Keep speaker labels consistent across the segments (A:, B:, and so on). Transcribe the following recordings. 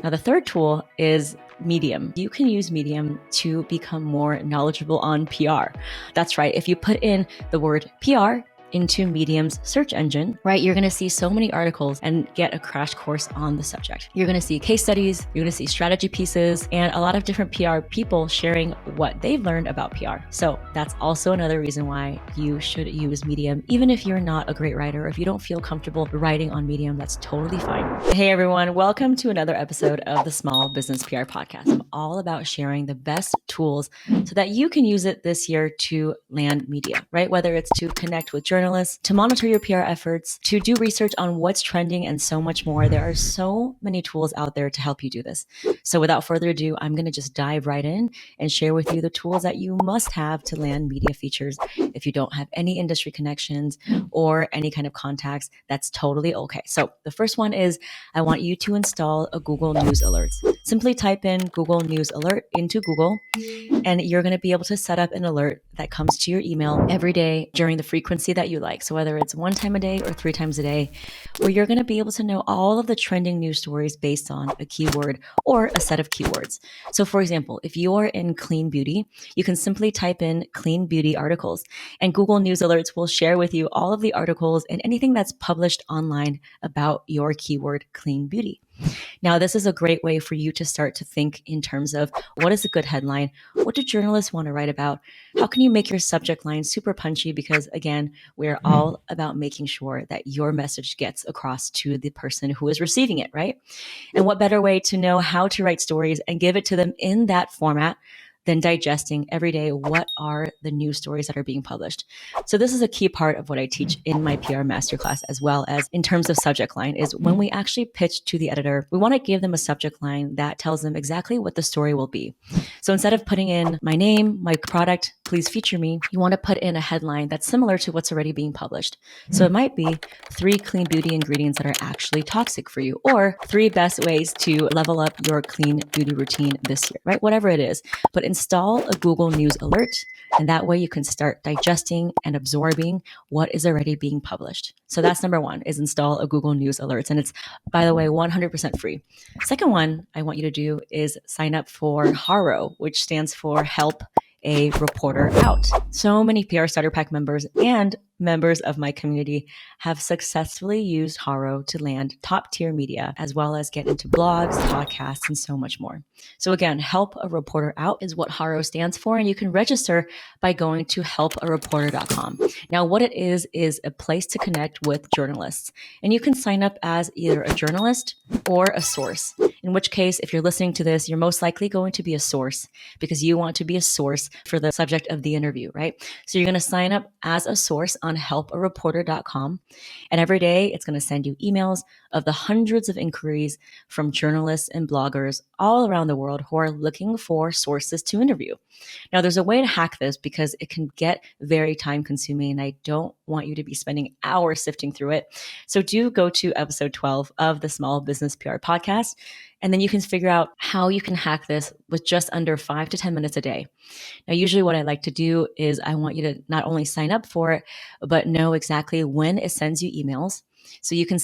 A: Now, the third tool is Medium. You can use Medium to become more knowledgeable on PR. That's right. If you put in the word PR into Medium's search engine, right, you're going to see so many articles and get a crash course on the subject. You're going to see case studies, you're going to see strategy pieces, and a lot of different PR people sharing what they've learned about PR. So that's also another reason why you should use Medium. Even if you're not a great writer, or if you don't feel comfortable writing on Medium, that's totally fine. Hey everyone, welcome to another episode of the Small Business PR Podcast. I'm all about sharing the best tools so that you can use it this year to land media, right? Whether it's to connect with journalists, to monitor your PR efforts, to do research on what's trending, and so much more. There are so many tools out there to help you do this. So without further ado, I'm going to just dive right in and share with you the tools that you must have to land media features. If you don't have any industry connections or any kind of contacts, that's totally okay. So the first one is I want you to install a Google News Alerts. Simply type in Google News Alert into Google, and you're going to be able to set up an alert that comes to your email every day during the frequency that you like. So whether it's 1 time a day or 3 times a day, where you're going to be able to know all of the trending news stories based on a keyword or a set of keywords. So for example, if you're in clean beauty, you can simply type in clean beauty articles, and Google News Alerts will share with you all of the articles and anything that's published online about your keyword clean beauty. Now, this is a great way for you to start to think in terms of what is a good headline? What do journalists want to write about? How can you make your subject line super punchy? Because again, we're all about making sure that your message gets across to the person who is receiving it, right? And what better way to know how to write stories and give it to them in that format than digesting every day what are the news stories that are being published. So this is a key part of what I teach in my PR masterclass, as well as in terms of subject line, is when we actually pitch to the editor, we want to give them a subject line that tells them exactly what the story will be. So instead of putting in my name, my product, please feature me, you want to put in a headline that's similar to what's already being published. So it might be 3 clean beauty ingredients that are actually toxic for you, or 3 best ways to level up your clean beauty routine this year, right? Whatever it is. But install a Google News Alert, and that way you can start digesting and absorbing what is already being published. So that's number 1, is install a Google News Alerts. And it's, by the way, 100% free. Second one I want you to do is sign up for HARO, which stands for Help a Reporter Out. So many PR Starter Pack members and members of my community have successfully used HARO to land top tier media, as well as get into blogs, podcasts, and so much more. So again, Help a Reporter Out is what HARO stands for, and you can register by going to helpareporter.com. Now, what it is a place to connect with journalists, and you can sign up as either a journalist or a source, in which case, if you're listening to this, you're most likely going to be a source because you want to be a source for the subject of the interview, right? So you're going to sign up as a source on helpareporter.com. And every day it's going to send you emails of the hundreds of inquiries from journalists and bloggers all around the world who are looking for sources to interview. Now, there's a way to hack this because it can get very time consuming, and I don't want you to be spending hours sifting through it. So do go to episode 12 of the Small Business PR Podcast, and then you can figure out how you can hack this with just under 5 to 10 minutes a day. Now, usually what I like to do is I want you to not only sign up for it, but know exactly when it sends you emails. So you can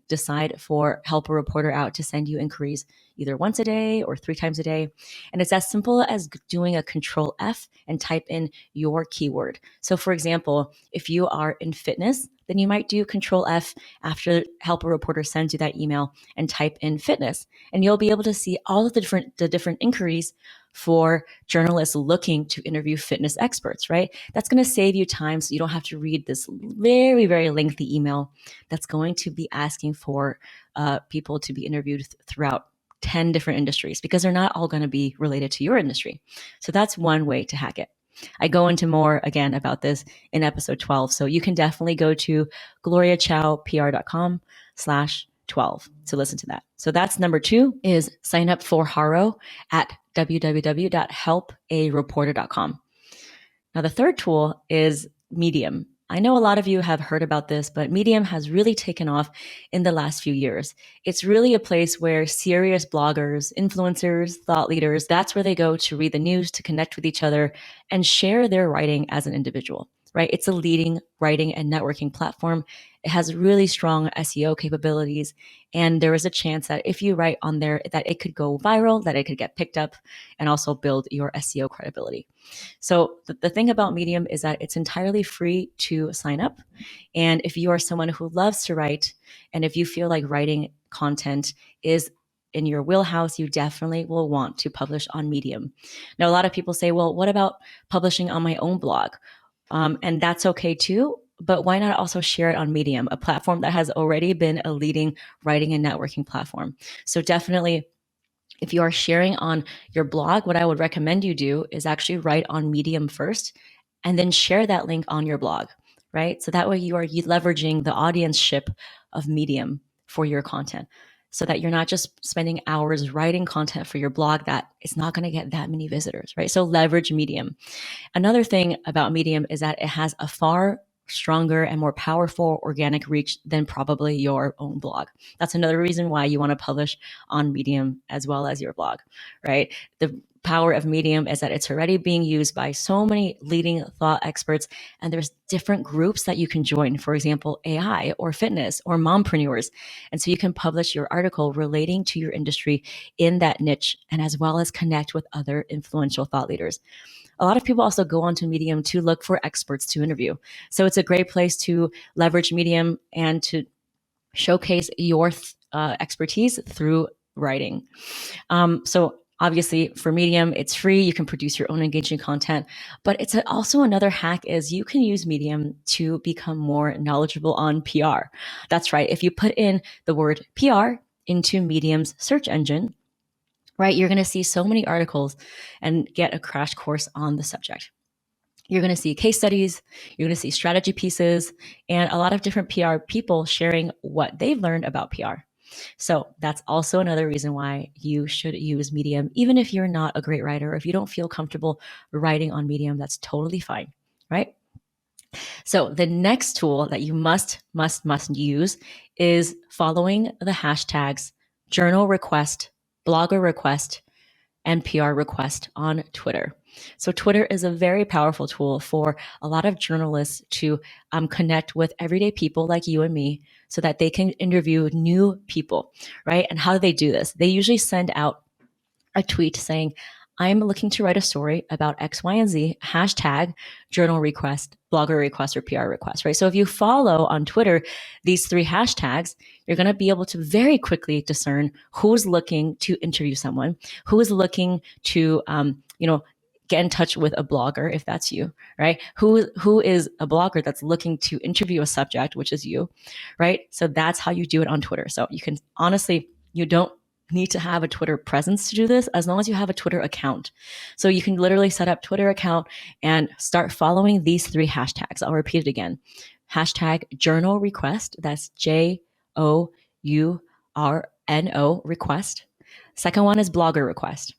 A: decide for Help a Reporter Out to send you inquiries either once a day or 3 times a day. And it's as simple as doing a Control F and type in your keyword. So for example, if you are in fitness, then you might do Control F after Help a Reporter sends you that email and type in fitness. And you'll be able to see all of the different inquiries for journalists looking to interview fitness experts, right? That's going to save you time so you don't have to read this very, very lengthy email that's going to be asking for people to be interviewed throughout 10 different industries, because they're not all going to be related to your industry. So that's one way to hack it. I go into more again about this in episode 12. So you can definitely go to gloriachoupr.com/12 to listen to that. So that's number 2, is sign up for HARO at www.helpareporter.com. Now, the third tool is Medium. I know a lot of you have heard about this, but Medium has really taken off in the last few years. It's really a place where serious bloggers, influencers, thought leaders, that's where they go to read the news, to connect with each other, and share their writing as an individual, right? It's a leading writing and networking platform, It has really strong SEO capabilities. And there is a chance that if you write on there that it could go viral, that it could get picked up and also build your SEO credibility. So the thing about Medium is that it's entirely free to sign up. And if you are someone who loves to write, and if you feel like writing content is in your wheelhouse, you definitely will want to publish on Medium. Now, a lot of people say, well, what about publishing on my own blog? And that's okay too. But why not also share it on Medium, a platform that has already been a leading writing and networking platform? So definitely, if you are sharing on your blog, what I would recommend you do is actually write on Medium first and then share that link on your blog, right? So that way you are leveraging the audienceship of Medium for your content so that you're not just spending hours writing content for your blog that is not going to get that many visitors, right? So leverage Medium. Another thing about Medium is that it has a far stronger and more powerful organic reach than probably your own blog. That's another reason why you want to publish on Medium as well as your blog, right? The power of Medium is that it's already being used by so many leading thought experts, and there's different groups that you can join, for example, AI or fitness or mompreneurs. And so you can publish your article relating to your industry in that niche, and as well as connect with other influential thought leaders. A lot of people also go onto Medium to look for experts to interview. So it's a great place to leverage Medium and to showcase your expertise through writing. So obviously for Medium, it's free. You can produce your own engaging content, but it's also another hack is you can use Medium to become more knowledgeable on PR. That's right. If you put in the word PR into Medium's search engine, right, you're going to see so many articles and get a crash course on the subject. You're going to see case studies, you're going to see strategy pieces, and a lot of different PR people sharing what they've learned about PR. So that's also another reason why you should use Medium. Even if you're not a great writer, or if you don't feel comfortable writing on Medium, that's totally fine, right? So the next tool that you must use is following the hashtags journal request, blogger request, and PR request on Twitter. So Twitter is a very powerful tool for a lot of journalists to connect with everyday people like you and me so that they can interview new people, right? And how do they do this? They usually send out a tweet saying, I'm looking to write a story about X, Y, and Z, hashtag journal request, blogger request, or PR request, right? So if you follow on Twitter these three hashtags, you're going to be able to very quickly discern who's looking to interview someone, who is looking to, get in touch with a blogger, if that's you, right? Who is a blogger that's looking to interview a subject, which is you, right? So that's how you do it on Twitter. So you can honestly, you don't need to have a Twitter presence to do this as long as you have a Twitter account. So you can literally set up Twitter account and start following these three hashtags. I'll repeat it again. Hashtag journal request. That's JOURNO request. Second one is blogger request.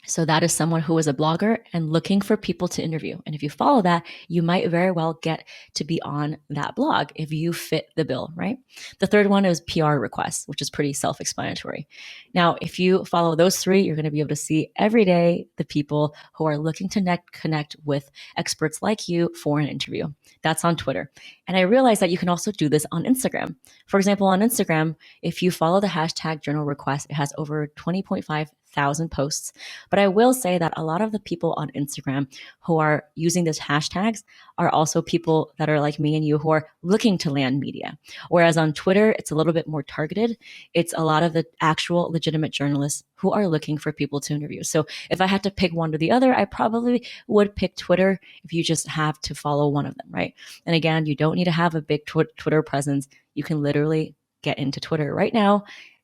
A: So that is someone who is a blogger and looking for people to interview. And if you follow that, you might very well get to be on that blog if you fit the bill, right? The third one is PR requests, which is pretty self-explanatory. Now, if you follow those three, you're going to be able to see every day the people who are looking to connect with experts like you for an interview. That's on Twitter. And I realized that you can also do this on Instagram. For example, on Instagram, if you follow the hashtag journal request, it has over 20.5 thousand posts. But I will say that a lot of the people on Instagram who are using these hashtags are also people that are like me and you who are looking to land media. Whereas on Twitter, it's a little bit more targeted. It's a lot of the actual legitimate journalists who are looking for people to interview. So if I had to pick one or the other, I probably would pick Twitter if you just have to follow one of them, right? And again, you don't need to have a big Twitter presence. You can literally get into Twitter right now,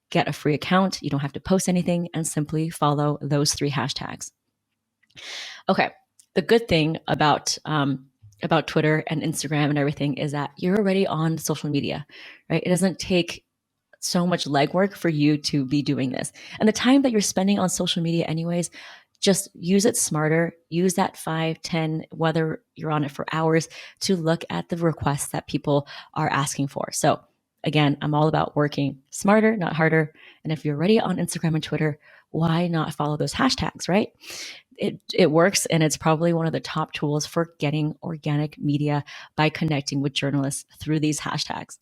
A: get a free account. You don't have to post anything and simply follow those three hashtags. Okay. The good thing about Twitter and Instagram and everything is that you're already on social media, right? It doesn't take so much legwork for you to be doing this. And the time that you're spending on social media anyways, just use it smarter. Use that 5, 10, whether you're on it for hours, to look at the requests that people are asking for. So again, I'm all about working smarter, not harder. And if you're already on Instagram and Twitter, why not follow those hashtags, right? It works, and it's probably one of the top tools for getting organic media by connecting with journalists through these hashtags.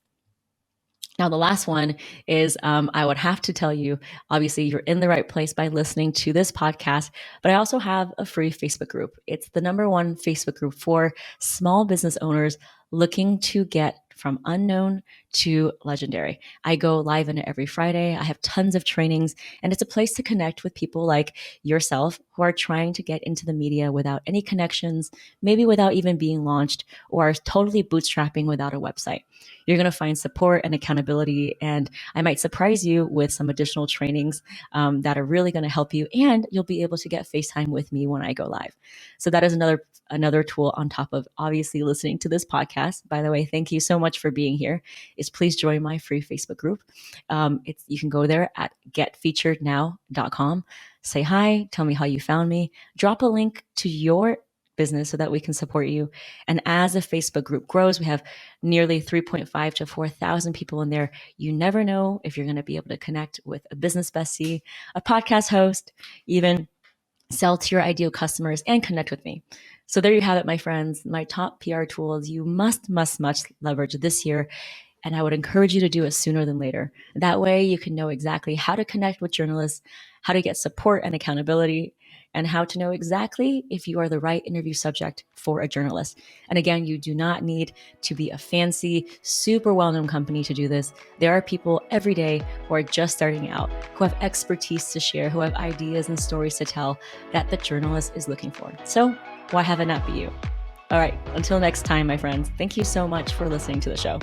A: Now, the last one is I would have to tell you, obviously, you're in the right place by listening to this podcast, but I also have a free Facebook group. It's the #1 Facebook group for small business owners looking to get from unknown to legendary. I go live in it every Friday. I have tons of trainings, and it's a place to connect with people like yourself who are trying to get into the media without any connections, maybe without even being launched, or are totally bootstrapping without a website. You're going to find support and accountability, and I might surprise you with some additional trainings that are really going to help you, and you'll be able to get FaceTime with me when I go live. So that is another tool on top of obviously listening to this podcast. By the way, thank you so much for being here. Is please join my free Facebook group. You can go there at getfeaturednow.com. Say hi, tell me how you found me, drop a link to your business so that we can support you. And as the Facebook group grows, we have nearly 3.5 to 4,000 people in there. You never know if you're going to be able to connect with a business bestie, a podcast host, even sell to your ideal customers and connect with me. So there you have it, my friends, my top PR tools you must leverage this year. And I would encourage you to do it sooner than later. That way you can know exactly how to connect with journalists, how to get support and accountability, and how to know exactly if you are the right interview subject for a journalist. And again, you do not need to be a fancy, super well-known company to do this. There are people every day who are just starting out, who have expertise to share, who have ideas and stories to tell that the journalist is looking for. So why have it not be you? All right, until next time, my friends, thank you so much for listening to the show.